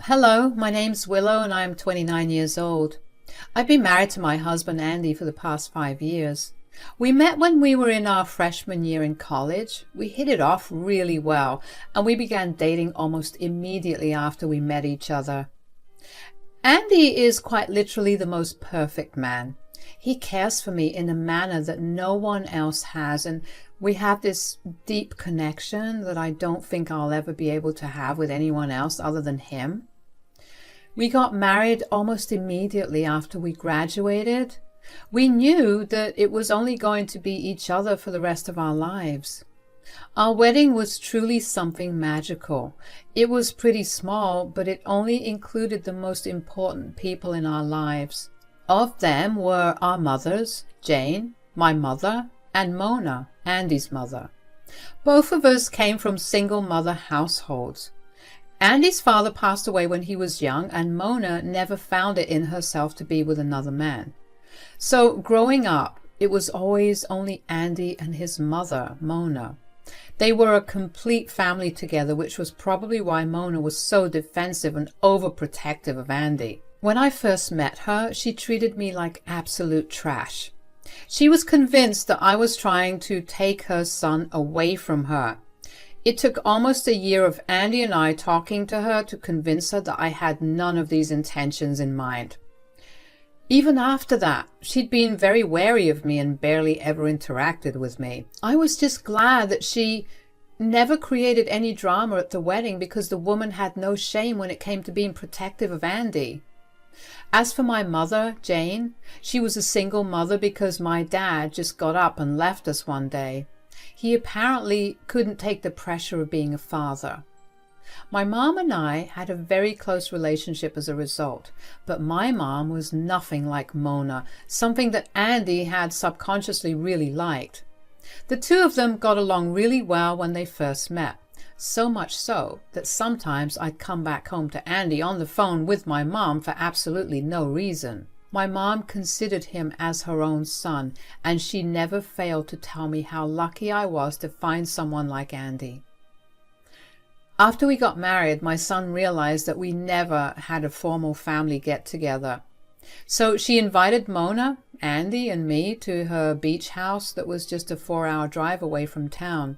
Hello, my name's Willow and I'm 29 years old. I've been married to my husband Andy for the past 5 years. We met when we were in our freshman year in college. We hit it off really well and we began dating almost immediately after we met each other. Andy is quite literally the most perfect man. He cares for me in a manner that no one else has, and we have this deep connection that I don't think I'll ever be able to have with anyone else other than him. We got married almost immediately after we graduated. We knew that it was only going to be each other for the rest of our lives. Our wedding was truly something magical. It was pretty small, but it only included the most important people in our lives. Of them were our mothers, Jane, my mother, and Mona, Andy's mother. Both of us came from single mother households. Andy's father passed away when he was young, and Mona never found it in herself to be with another man. So growing up, it was always only Andy and his mother, Mona. They were a complete family together, which was probably why Mona was so defensive and overprotective of Andy. When I first met her, she treated me like absolute trash. She was convinced that I was trying to take her son away from her. It took almost a year of Andy and I talking to her to convince her that I had none of these intentions in mind. Even after that, she'd been very wary of me and barely ever interacted with me. I was just glad that she never created any drama at the wedding, because the woman had no shame when it came to being protective of Andy. As for my mother, Jane, she was a single mother because my dad just got up and left us one day. He apparently couldn't take the pressure of being a father. My mom and I had a very close relationship as a result, but my mom was nothing like Mona, something that Andy had subconsciously really liked. The two of them got along really well when they first met, so much so that sometimes I'd come back home to Andy on the phone with my mom for absolutely no reason. My mom considered him as her own son, and she never failed to tell me how lucky I was to find someone like Andy. After we got married, my son realized that we never had a formal family get-together. So she invited Mona, Andy, and me to her beach house that was just a 4-hour drive away from town.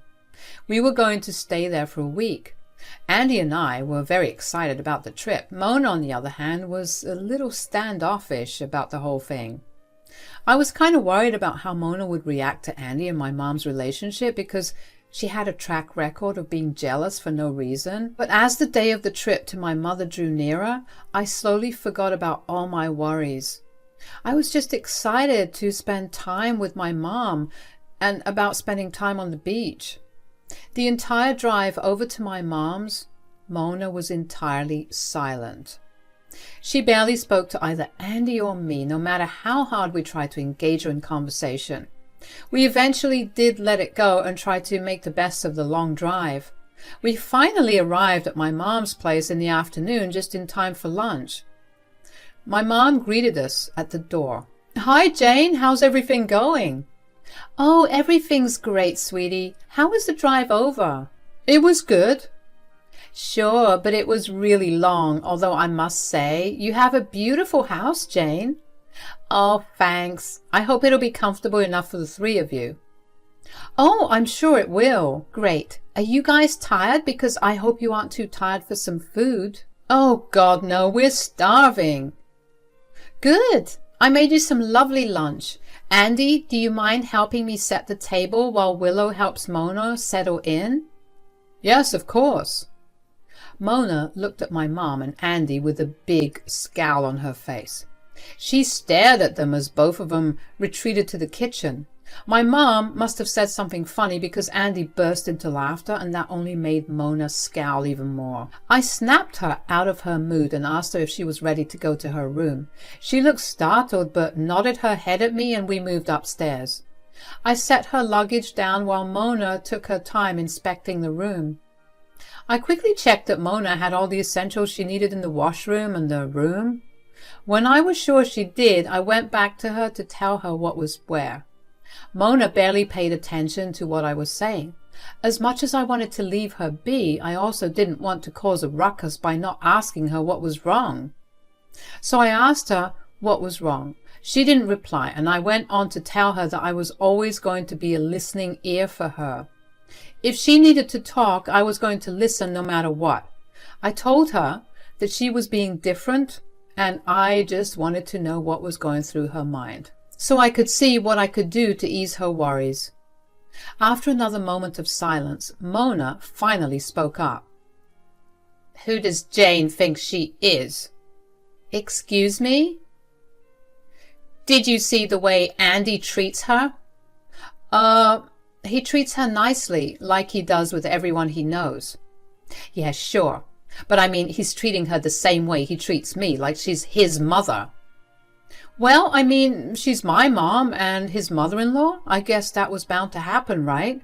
We were going to stay there for a week. Andy and I were very excited about the trip. Mona, on the other hand, was a little standoffish about the whole thing. I was kind of worried about how Mona would react to Andy and my mom's relationship, because she had a track record of being jealous for no reason. But as the day of the trip to my mother drew nearer, I slowly forgot about all my worries. I was just excited to spend time with my mom and about spending time on the beach. The entire drive over to my mom's, Mona was entirely silent. She barely spoke to either Andy or me, no matter how hard we tried to engage her in conversation. We eventually did let it go and tried to make the best of the long drive. We finally arrived at my mom's place in the afternoon, just in time for lunch. My mom greeted us at the door. "Hi, Jane, how's everything going?" "Oh, everything's great, sweetie. How was the drive over?" "It was good." "Sure, but it was really long, although I must say, you have a beautiful house, Jane." "Oh, thanks. I hope it'll be comfortable enough for the 3 of you." "Oh, I'm sure it will." "Great. Are you guys tired? Because I hope you aren't too tired for some food." "Oh, God, no. We're starving." "Good. I made you some lovely lunch. Andy, do you mind helping me set the table while Willow helps Mona settle in?" "Yes, of course." Mona looked at my mom and Andy with a big scowl on her face. She stared at them as both of them retreated to the kitchen. My mom must have said something funny, because Andy burst into laughter, and that only made Mona scowl even more. I snapped her out of her mood and asked her if she was ready to go to her room. She looked startled but nodded her head at me, and we moved upstairs. I set her luggage down while Mona took her time inspecting the room. I quickly checked that Mona had all the essentials she needed in the washroom and the room. When I was sure she did, I went back to her to tell her what was where. Mona barely paid attention to what I was saying. As much as I wanted to leave her be, I also didn't want to cause a ruckus by not asking her what was wrong. So I asked her what was wrong. She didn't reply, and I went on to tell her that I was always going to be a listening ear for her. If she needed to talk, I was going to listen no matter what. I told her that she was being different, and I just wanted to know what was going through her mind, so I could see what I could do to ease her worries. After another moment of silence, Mona finally spoke up. "Who does Jane think she is?" "Excuse me?" "Did you see the way Andy treats her?" He treats her nicely, like he does with everyone he knows." "Yeah, sure. But I mean, he's treating her the same way he treats me, like she's his mother." "Well, I mean, she's my mom and his mother-in-law. I guess that was bound to happen, right?"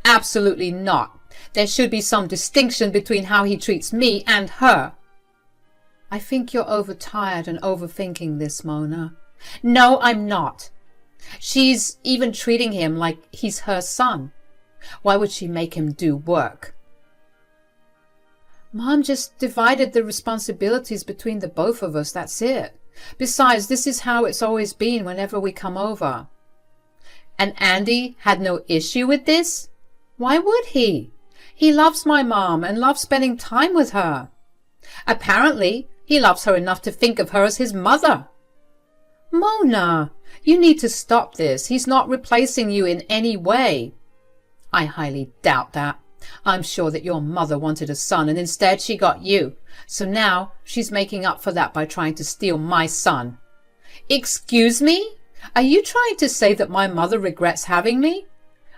"Absolutely not. There should be some distinction between how he treats me and her." "I think you're overtired and overthinking this, Mona." "No, I'm not. She's even treating him like he's her son. Why would she make him do work?" "Mom just divided the responsibilities between the both of us, that's it. Besides, this is how it's always been whenever we come over." "And Andy had no issue with this?" "Why would he? He loves my mom and loves spending time with her." "Apparently, he loves her enough to think of her as his mother." "Mona, you need to stop this. He's not replacing you in any way." "I highly doubt that. I'm sure that your mother wanted a son and instead she got you. So now she's making up for that by trying to steal my son." "Excuse me? Are you trying to say that my mother regrets having me?"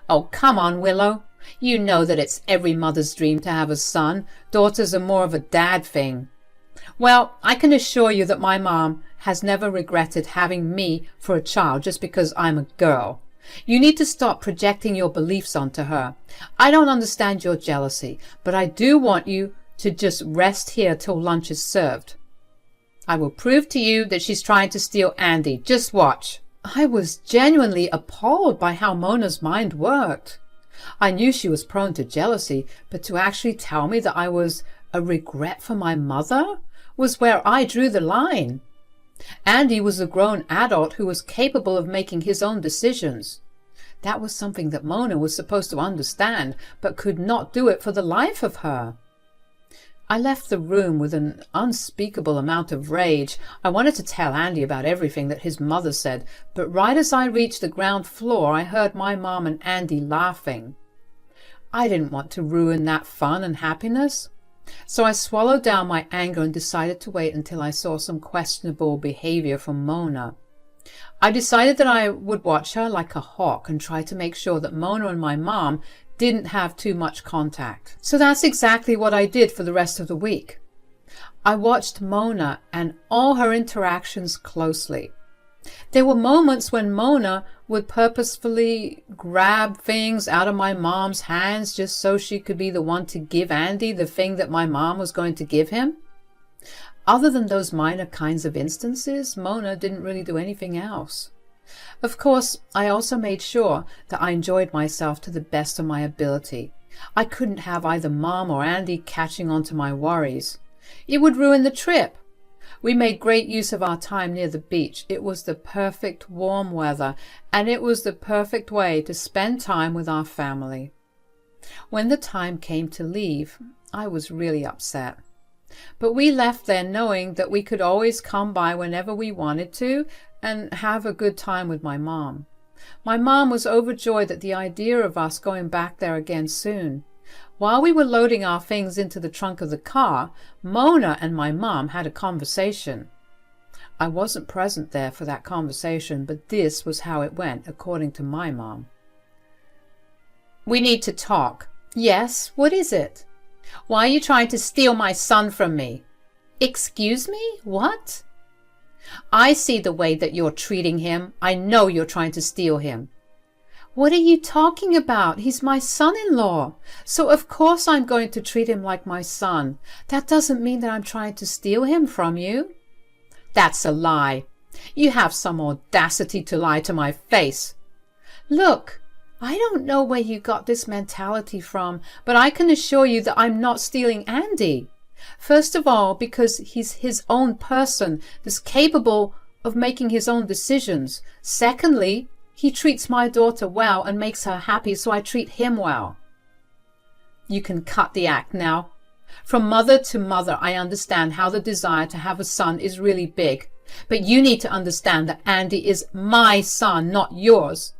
"Oh, come on, Willow. You know that it's every mother's dream to have a son. Daughters are more of a dad thing." "Well, I can assure you that my mom has never regretted having me for a child just because I'm a girl. You need to stop projecting your beliefs onto her. I don't understand your jealousy, but I do want you to just rest here till lunch is served. I will prove to you that she's trying to steal Andy. Just watch." I was genuinely appalled by how Mona's mind worked. I knew she was prone to jealousy, but to actually tell me that I was a regret for my mother was where I drew the line. Andy was a grown adult who was capable of making his own decisions. That was something that Mona was supposed to understand, but could not do it for the life of her. I left the room with an unspeakable amount of rage. I wanted to tell Andy about everything that his mother said, but right as I reached the ground floor, I heard my mom and Andy laughing. I didn't want to ruin that fun and happiness. So I swallowed down my anger and decided to wait until I saw some questionable behavior from Mona. I decided that I would watch her like a hawk and try to make sure that Mona and my mom didn't have too much contact. So that's exactly what I did for the rest of the week. I watched Mona and all her interactions closely. There were moments when Mona would purposefully grab things out of my mom's hands just so she could be the one to give Andy the thing that my mom was going to give him. Other than those minor kinds of instances, Mona didn't really do anything else. Of course, I also made sure that I enjoyed myself to the best of my ability. I couldn't have either Mom or Andy catching on to my worries. It would ruin the trip. We made great use of our time near the beach. It was the perfect warm weather, and it was the perfect way to spend time with our family. When the time came to leave, I was really upset. But we left there knowing that we could always come by whenever we wanted to and have a good time with my mom. My mom was overjoyed at the idea of us going back there again soon. While we were loading our things into the trunk of the car, Mona and my mom had a conversation. I wasn't present there for that conversation, but this was how it went, according to my mom. "We need to talk." "Yes, what is it?" "Why are you trying to steal my son from me?" "Excuse me? What?" "I see the way that you're treating him. I know you're trying to steal him." "What are you talking about? He's my son-in-law. So of course I'm going to treat him like my son. That doesn't mean that I'm trying to steal him from you." "That's a lie. You have some audacity to lie to my face." "Look, I don't know where you got this mentality from, but I can assure you that I'm not stealing Andy. First of all, because he's his own person that's capable of making his own decisions. Secondly, he treats my daughter well and makes her happy, so I treat him well. You can cut the act now. From mother to mother, I understand how the desire to have a son is really big. But you need to understand that Andy is my son, not yours.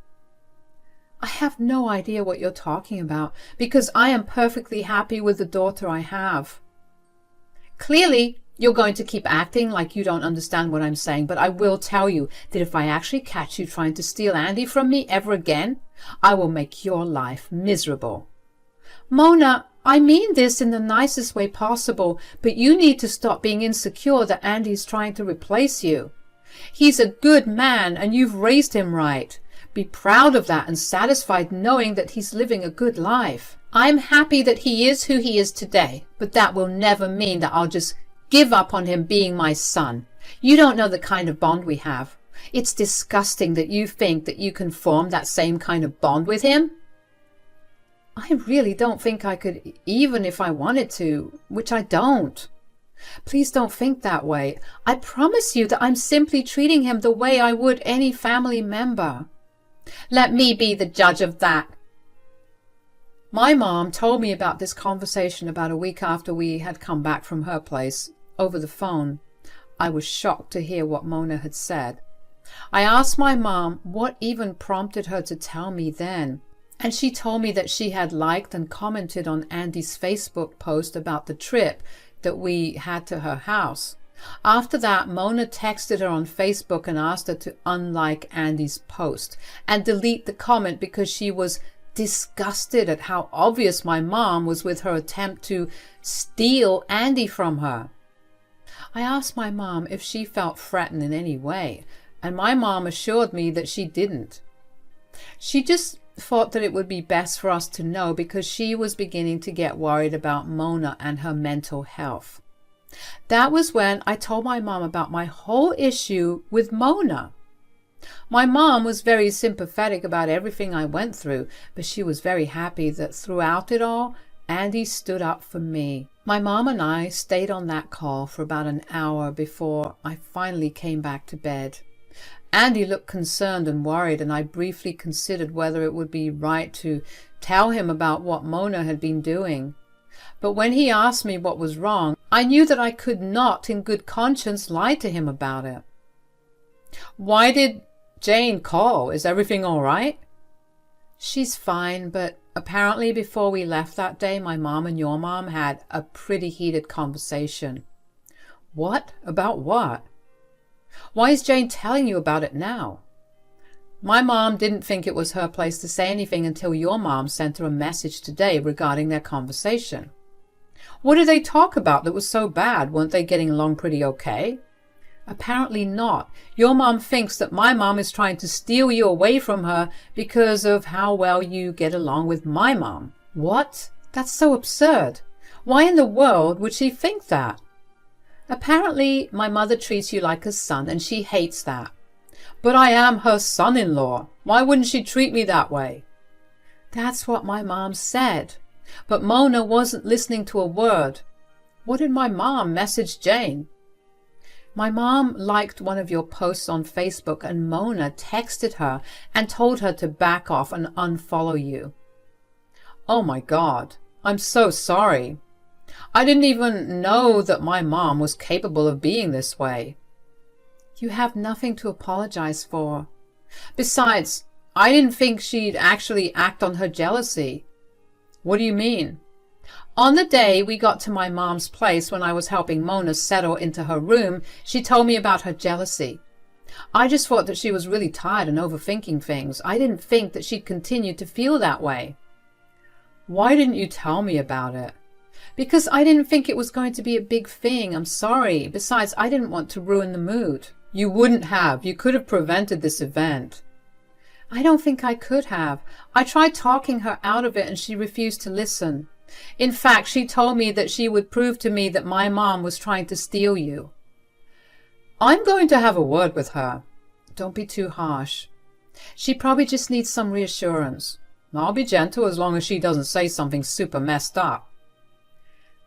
I have no idea what you're talking about, because I am perfectly happy with the daughter I have. Clearly, you're going to keep acting like you don't understand what I'm saying, but I will tell you that if I actually catch you trying to steal Andy from me ever again, I will make your life miserable. Mona, I mean this in the nicest way possible, but you need to stop being insecure that Andy's trying to replace you. He's a good man and you've raised him right. Be proud of that and satisfied knowing that he's living a good life. I'm happy that he is who he is today, but that will never mean that I'll just give up on him being my son. You don't know the kind of bond we have. It's disgusting that you think that you can form that same kind of bond with him. I really don't think I could, even if I wanted to, which I don't. Please don't think that way. I promise you that I'm simply treating him the way I would any family member. Let me be the judge of that. My mom told me about this conversation about a week after we had come back from her place, over the phone. I was shocked to hear what Mona had said. I asked my mom what even prompted her to tell me then, and she told me that she had liked and commented on Andy's Facebook post about the trip that we had to her house. After that, Mona texted her on Facebook and asked her to unlike Andy's post and delete the comment because she was disgusted at how obvious my mom was with her attempt to steal Andy from her. I asked my mom if she felt threatened in any way, and my mom assured me that she didn't. She just thought that it would be best for us to know because she was beginning to get worried about Mona and her mental health. That was when I told my mom about my whole issue with Mona. My mom was very sympathetic about everything I went through, but she was very happy that throughout it all, Andy stood up for me. My mom and I stayed on that call for about an hour before I finally came back to bed. Andy looked concerned and worried, and I briefly considered whether it would be right to tell him about what Mona had been doing. But when he asked me what was wrong, I knew that I could not, in good conscience, lie to him about it. Why did Jane call? Is everything all right? She's fine, but apparently before we left that day, my mom and your mom had a pretty heated conversation. What? About what? Why is Jane telling you about it now? My mom didn't think it was her place to say anything until your mom sent her a message today regarding their conversation. What did they talk about that was so bad? Weren't they getting along pretty okay? Apparently not. Your mom thinks that my mom is trying to steal you away from her because of how well you get along with my mom. What? That's so absurd. Why in the world would she think that? Apparently my mother treats you like a son and she hates that. But I am her son-in-law. Why wouldn't she treat me that way? That's what my mom said. But Mona wasn't listening to a word. What did my mom message Jane? My mom liked one of your posts on Facebook and Mona texted her and told her to back off and unfollow you. Oh my God, I'm so sorry. I didn't even know that my mom was capable of being this way. You have nothing to apologize for. Besides, I didn't think she'd actually act on her jealousy. What do you mean? On the day we got to my mom's place when I was helping Mona settle into her room, she told me about her jealousy. I just thought that she was really tired and overthinking things. I didn't think that she'd continue to feel that way. Why didn't you tell me about it? Because I didn't think it was going to be a big thing. I'm sorry. Besides, I didn't want to ruin the mood. You wouldn't have. You could have prevented this event. I don't think I could have. I tried talking her out of it and she refused to listen. In fact, she told me that she would prove to me that my mom was trying to steal you. I'm going to have a word with her. Don't be too harsh. She probably just needs some reassurance. I'll be gentle as long as she doesn't say something super messed up.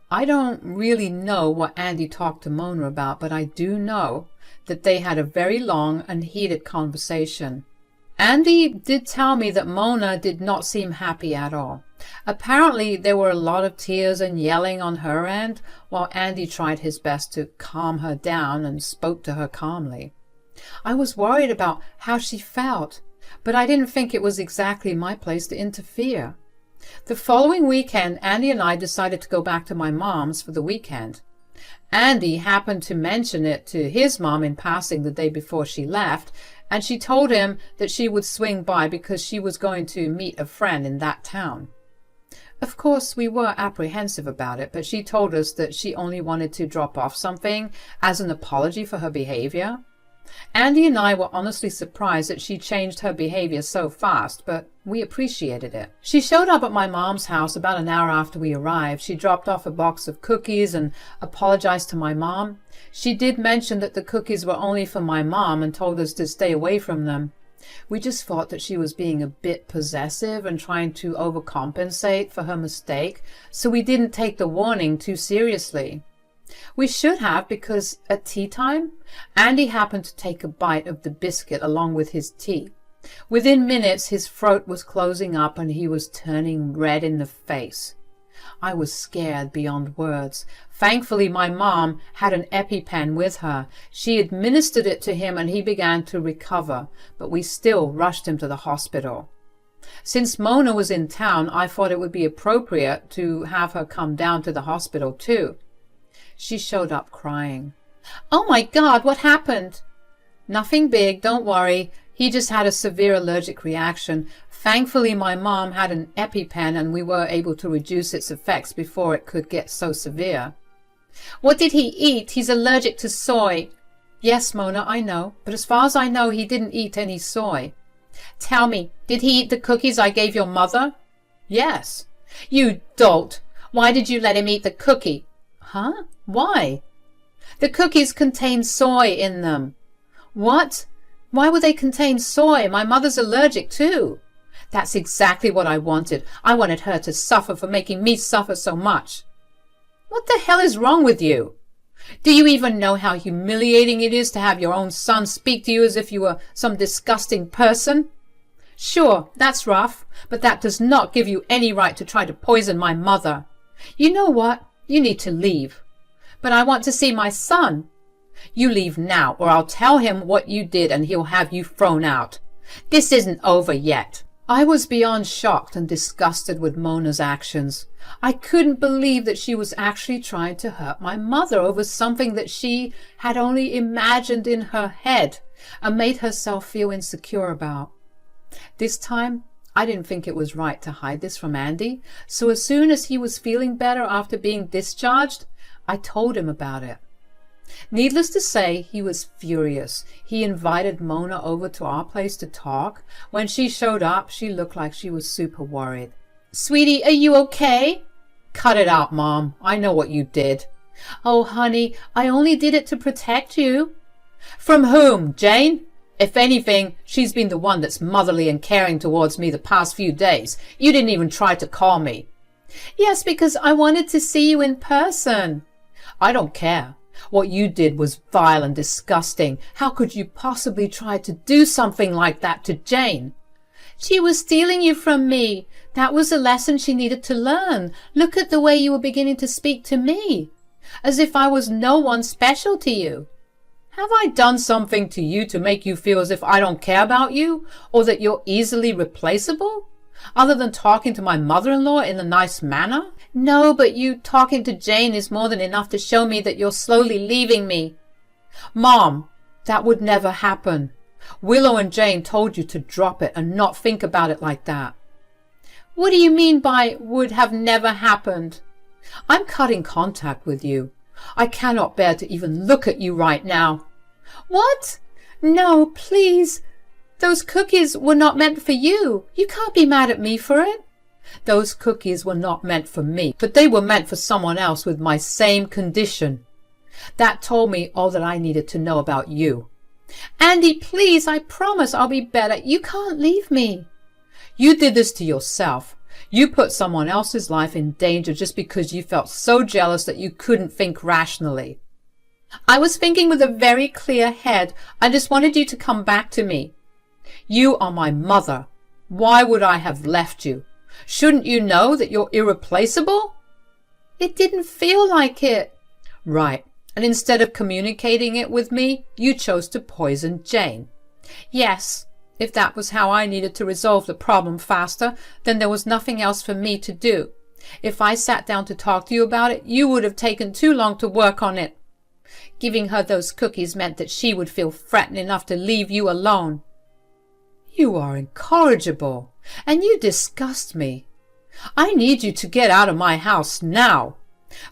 I don't really know what Andy talked to Mona about, but I do know that they had a very long and heated conversation. Andy did tell me that Mona did not seem happy at all. Apparently there were a lot of tears and yelling on her end, while Andy tried his best to calm her down and spoke to her calmly. I was worried about how she felt, but I didn't think it was exactly my place to interfere. The following weekend, Andy and I decided to go back to my mom's for the weekend. Andy happened to mention it to his mom in passing the day before she left, and she told him that she would swing by because she was going to meet a friend in that town. Of course, we were apprehensive about it, but she told us that she only wanted to drop off something as an apology for her behavior. Andy and I were honestly surprised that she changed her behavior so fast, but we appreciated it. She showed up at my mom's house about an hour after we arrived. She dropped off a box of cookies and apologized to my mom. She did mention that the cookies were only for my mom and told us to stay away from them. We just thought that she was being a bit possessive and trying to overcompensate for her mistake, so we didn't take the warning too seriously. We should have, because at tea time, Andy happened to take a bite of the biscuit along with his tea. Within minutes, his throat was closing up and he was turning red in the face. I was scared beyond words. Thankfully, my mom had an EpiPen with her. She administered it to him and he began to recover, but we still rushed him to the hospital. Since Mona was in town, I thought it would be appropriate to have her come down to the hospital too. She showed up crying. "Oh my God, what happened?" "Nothing big, don't worry. He just had a severe allergic reaction. Thankfully, my mom had an EpiPen and we were able to reduce its effects before it could get so severe." "What did he eat? He's allergic to soy." "Yes, Mona, I know. But as far as I know, he didn't eat any soy." "Tell me, did he eat the cookies I gave your mother?" "Yes." "You dolt! Why did you let him eat the cookie?" "Huh? Why?" "The cookies contain soy in them." "What? Why would they contain soy? My mother's allergic too." "That's exactly what I wanted. I wanted her to suffer for making me suffer so much." "What the hell is wrong with you? Do you even know how humiliating it is to have your own son speak to you as if you were some disgusting person?" "Sure, that's rough, but that does not give you any right to try to poison my mother. You know what? You need to leave." "But I want to see my son." "You leave now, or I'll tell him what you did and he'll have you thrown out. This isn't over yet." I was beyond shocked and disgusted with Mona's actions. I couldn't believe that she was actually trying to hurt my mother over something that she had only imagined in her head and made herself feel insecure about. This time, I didn't think it was right to hide this from Andy, so as soon as he was feeling better after being discharged, I told him about it. Needless to say, he was furious. He invited Mona over to our place to talk. When she showed up, she looked like she was super worried. "Sweetie, are you okay?" "Cut it out, Mom. I know what you did." "Oh, honey, I only did it to protect you." "From whom, Jane? If anything, she's been the one that's motherly and caring towards me the past few days. You didn't even try to call me." "Yes, because I wanted to see you in person." "I don't care. What you did was vile and disgusting. How could you possibly try to do something like that to Jane?" "She was stealing you from me. That was a lesson she needed to learn. Look at the way you were beginning to speak to me, as if I was no one special to you." "Have I done something to you to make you feel as if I don't care about you, or that you're easily replaceable? Other than talking to my mother-in-law in a nice manner?" "No, but you talking to Jane is more than enough to show me that you're slowly leaving me." "Mom, that would never happen. Willow and Jane told you to drop it and not think about it like that." "What do you mean by would have never happened?" "I'm cutting contact with you. I cannot bear to even look at you right now." "What? No, please. Those cookies were not meant for you. You can't be mad at me for it." "Those cookies were not meant for me, but they were meant for someone else with my same condition." That told me all that I needed to know about you. "Andy, please, I promise I'll be better. You can't leave me." You did this to yourself. You put someone else's life in danger just because you felt so jealous that you couldn't think rationally. I was thinking with a very clear head. I just wanted you to come back to me. You are my mother. Why would I have left you? Shouldn't you know that you're irreplaceable? It didn't feel like it. Right. And instead of communicating it with me, you chose to poison Jane. Yes, if that was how I needed to resolve the problem faster, then there was nothing else for me to do. If I sat down to talk to you about it, you would have taken too long to work on it. Giving her those cookies meant that she would feel threatened enough to leave you alone. You are incorrigible, and you disgust me. I need you to get out of my house now.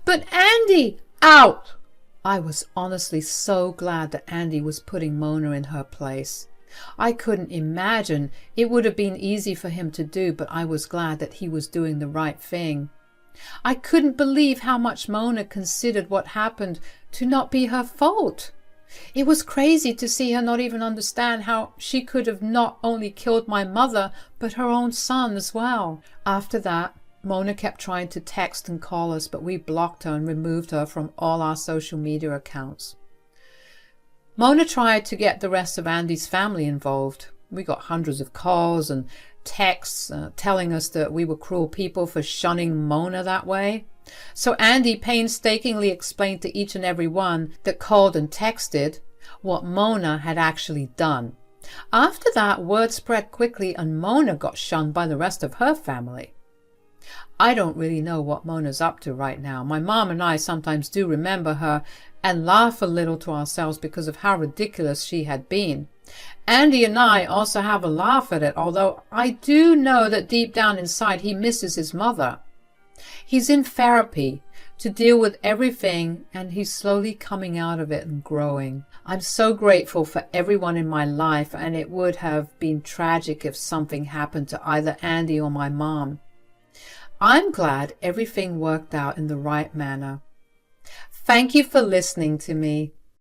But Andy, out! I was honestly so glad that Andy was putting Mona in her place. I couldn't imagine it would have been easy for him to do, but I was glad that he was doing the right thing. I couldn't believe how much Mona considered what happened to not be her fault. It was crazy to see her not even understand how she could have not only killed my mother, but her own son as well. After that, Mona kept trying to text and call us, but we blocked her and removed her from all our social media accounts. Mona tried to get the rest of Andy's family involved. We got hundreds of calls and texts telling us that we were cruel people for shunning Mona that way. So Andy painstakingly explained to each and every one that called and texted what Mona had actually done. After that, word spread quickly and Mona got shunned by the rest of her family. I don't really know what Mona's up to right now. My mom and I sometimes do remember her and laugh a little to ourselves because of how ridiculous she had been. Andy and I also have a laugh at it, although I do know that deep down inside he misses his mother. He's in therapy to deal with everything, and he's slowly coming out of it and growing. I'm so grateful for everyone in my life, and it would have been tragic if something happened to either Andy or my mom. I'm glad everything worked out in the right manner. Thank you for listening to me.